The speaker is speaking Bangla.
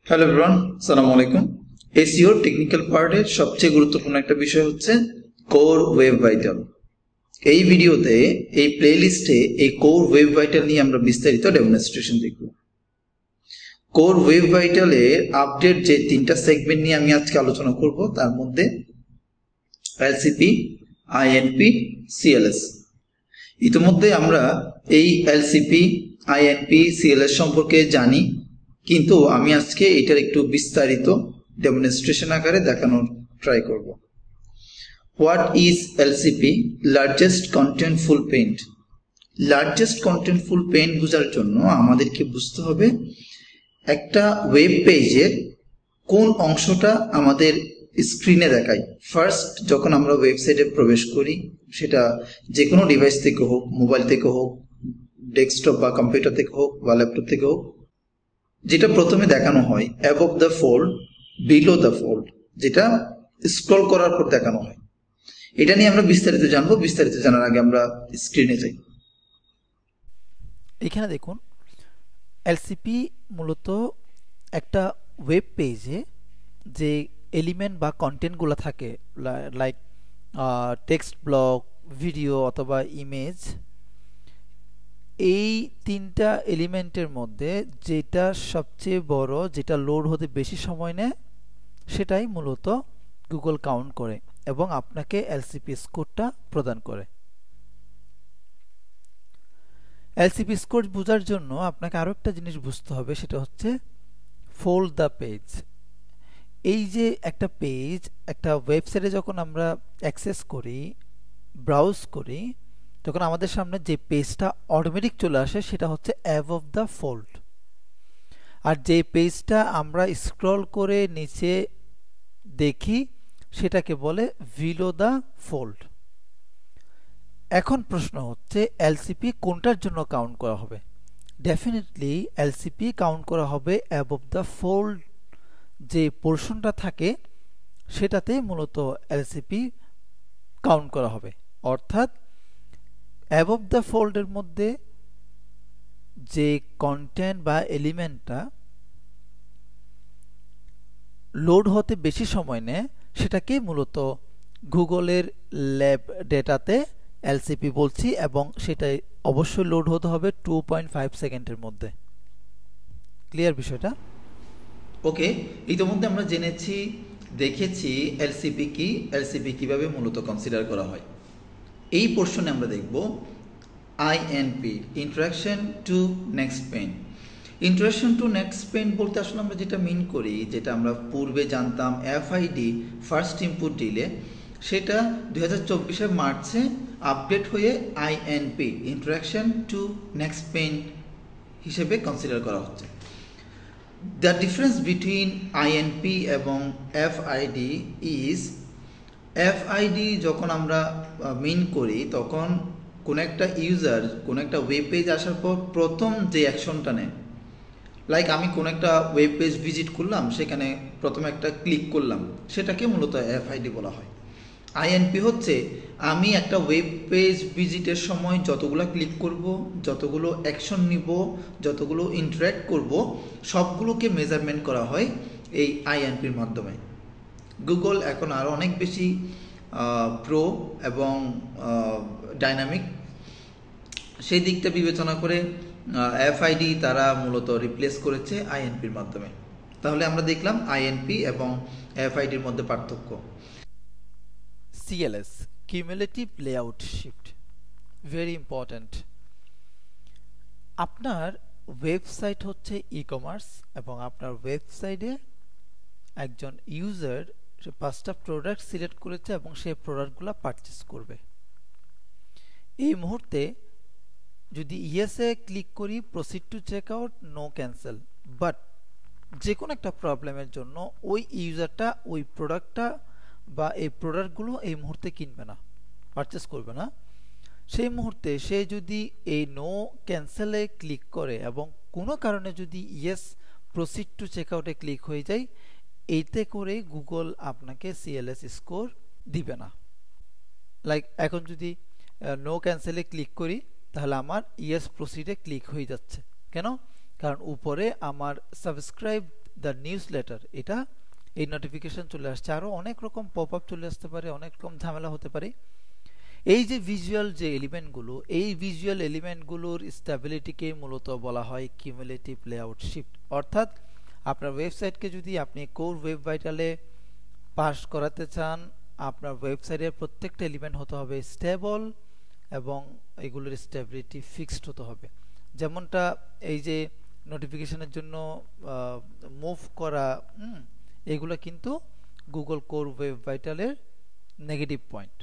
হ্যালো এভরিওয়ান, আসসালামু আলাইকুম। এসইও টেকনিক্যাল পার্টের সবচেয়ে গুরুত্বপূর্ণ একটা বিষয় হচ্ছে কোর ওয়েব ভাইটাল। এই ভিডিওতে এই প্লেলিস্টে এই কোর ওয়েব ভাইটাল নিয়ে আমরা বিস্তারিত ডেমনস্ট্রেশন দেখব। কোর ওয়েব ভাইটালের আপডেট যে তিনটা সেগমেন্ট নিয়ে আমি আজকে আলোচনা করব, তার মধ্যে এলসিপি, আইএনপি, সিএলএস। ইতিমধ্যে আমরা এই এলসিপি, আইএনপি, সিএলএস সম্পর্কে জানি, কিন্তু আমি আজকে এটার একটু বিস্তারিত ডেমনস্ট্রেশন আকারে দেখানোর ট্রাই করব। What is LCP? Largest contentful paint. Largest contentful paint বোঝার জন্য আমাদেরকে বুঝতে হবে একটা ওয়েব পেজের কোন অংশটা আমাদের স্ক্রিনে দেখায়। ফার্স্ট যখন আমরা ওয়েবসাইটে প্রবেশ করি, সেটা যে কোনো ডিভাইস থেকে হোক, মোবাইল থেকে হোক, ডেস্কটপ বা কম্পিউটার থেকে হোক বা ল্যাপটপ থেকে হোক, যেটা প্রথমে দেখানো হয় above the fold, below the fold, যেটা স্ক্রল করার পর দেখানো হয়। এটা নিয়ে আমরা বিস্তারিত জানবো। বিস্তারিত জানার আগে আমরা স্ক্রিনে যাই। এখানে দেখুন, এলসিপি মূলত একটা ওয়েব পেজে যে এলিমেন্ট বা কন্টেন্টগুলো থাকে, লাইক টেক্সট ব্লক, ভিডিও অথবা ইমেজ, এই তিনটা এলিমেন্টের মধ্যে যেটা সবচেয়ে বড়, যেটা লোড হতে বেশি সময় নেয়, সেটাই মূলত গুগল কাউন্ট করে এবং আপনাকে এলসিপি স্কোরটা প্রদান করে। এলসিপি স্কোর বোঝার জন্য আপনাকে আরও একটা জিনিস বুঝতে হবে, সেটা হচ্ছে ফোল্ড দ্য পেজ। এই যে একটা পেজ, একটা ওয়েবসাইটে যখন আমরা অ্যাক্সেস করি, ব্রাউজ করি, তখন আমাদের সামনে যে পেজটা অটোমেটিক চলে আসে সেটা হচ্ছে অ্যাবভ দ্য ফোল্ড। আর যে পেজটা আমরা স্ক্রল করে নিচে দেখি সেটাকে বলে বিলো দ্য ফোল্ড। এখন প্রশ্ন হচ্ছে এলসিপি কোনটার জন্য কাউন্ট করা হবে? ডেফিনেটলি এলসিপি কাউন্ট করা হবে অ্যাবভ দ্য ফোল্ড, যে পোর্শনটা থাকে সেটাতে মূলত এলসিপি কাউন্ট করা হবে। অর্থাৎ অ্যাবভ দ্য ফোল্ডের মধ্যে যে কন্টেন্ট বা এলিমেন্টটা লোড হতে বেশি সময় নেয়, সেটাকে মূলত গুগলের ল্যাব ডেটাতে এলসিপি বলছি, এবং সেটাই অবশ্যই লোড হতে হবে 2.5 সেকেন্ডের মধ্যে। ক্লিয়ার বিষয়টা? ওকে, ইতিমধ্যে আমরা জেনেছি, দেখেছি এলসিপি কি, এলসিপি কিভাবে মূলত কনসিডার করা হয়। এই পোর্শনে আমরা দেখব INP, interaction to next paint. Interaction to next paint বলতে আসলে আমরা যেটা মিন করি, যেটা আমরা পূর্বে জানতাম এফআইডি, ফার্স্ট ইনপুট ডিলে, সেটা 2024 মার্চে আপডেট হয়ে INP, interaction to next paint হিসেবে কনসিডার করা হচ্ছে। দ্য ডিফারেন্স বিটুইন আইএনপি এবং এফআইডি ইজ, এফআইডি যখন আমরা মিন করি, তখন কোন একটা ইউজার কোন একটা ওয়েব পেজ আসার পর প্রথম যে অ্যাকশনটা নেয়, লাইক আমি কোন একটা ওয়েব পেজ ভিজিট করলাম, সেখানে প্রথমে একটা ক্লিক করলাম, সেটাকে মূলত এফআইডি বলা হয়। আইএনপি হচ্ছে আমি একটা ওয়েব পেজ ভিজিটের সময় যতগুলো ক্লিক করব, যতগুলো অ্যাকশন নিব, যতগুলো ইন্টারেক্ট করব, সবগুলোকে মেজারমেন্ট করা হয় এই আইএনপির মাধ্যমে। গুগল এখন আরও অনেক বেশি প্রো এবং ডাইনামিক, সেই দিকটা বিবেচনা করে এফআইডি তারা মূলত রিপ্লেস করেছে আইএনপির মাধ্যমে। তাহলে আমরা দেখলাম আইএনপি এবং এফআইডির মধ্যে পার্থক্য। CLS, cumulative layout shift, very important. আপনার ওয়েবসাইট হচ্ছে ই কমার্স, এবং আপনার ওয়েবসাইটে একজন ইউজার সে 5টা প্রোডাক্ট সিলেক্ট করেছে এবং সেই প্রোডাক্টগুলো পারচেস করবে। এই মুহূর্তে যদি ইয়েসে ক্লিক করি, proceed to check out, no cancel, but যে কোনো একটা প্রবলেমের জন্য ওই ইউজারটা ওই প্রোডাক্টটা বা এই প্রোডাক্টগুলো এই মুহূর্তে কিনবে না, পারচেস করবে না। সেই মুহূর্তে সে যদি এই নো ক্যান্সেলে ক্লিক করে এবং কোনো কারণে যদি ইয়েস প্রসিড টু চেক আউটে ক্লিক হয়ে যায়, এইতে করে গুগল আপনাকে সিএলএস স্কোর দিবে না। লাইক এখন যদি নো ক্যান্সেলে ক্লিক করি, তাহলে আমার ইয়েস প্রসিডে ক্লিক হয়ে যাচ্ছে। কেন? কারণ উপরে আমার সাবস্ক্রাইব দ্য নিউজ লেটার, এটা এই নোটিফিকেশন চলে আসছে। আরও অনেক রকম পপ আপ চলে আসতে পারে, অনেক রকম ঝামেলা হতে পারে। এই যে ভিজুয়াল যে এলিমেন্টগুলো, এই ভিজুয়াল এলিমেন্টগুলোর স্টেবিলিটিকে মূলত বলা হয় কিউমুলেটিভ লেআউট শিফট। অর্থাৎ আপনার ওয়েবসাইটকে যদি আপনি কোর ওয়েব ভাইটালে পাস করাতে চান, আপনার ওয়েবসাইটের প্রত্যেকটা এলিমেন্ট হতে হবে স্টেবল এবং এগুলোর স্টেবিলিটি ফিক্সড হতে হবে। যেমনটা এই যে নোটিফিকেশনের জন্য মুভ করা, এগুলো কিন্তু গুগল কোর ওয়েব ভাইটালের নেগেটিভ পয়েন্ট।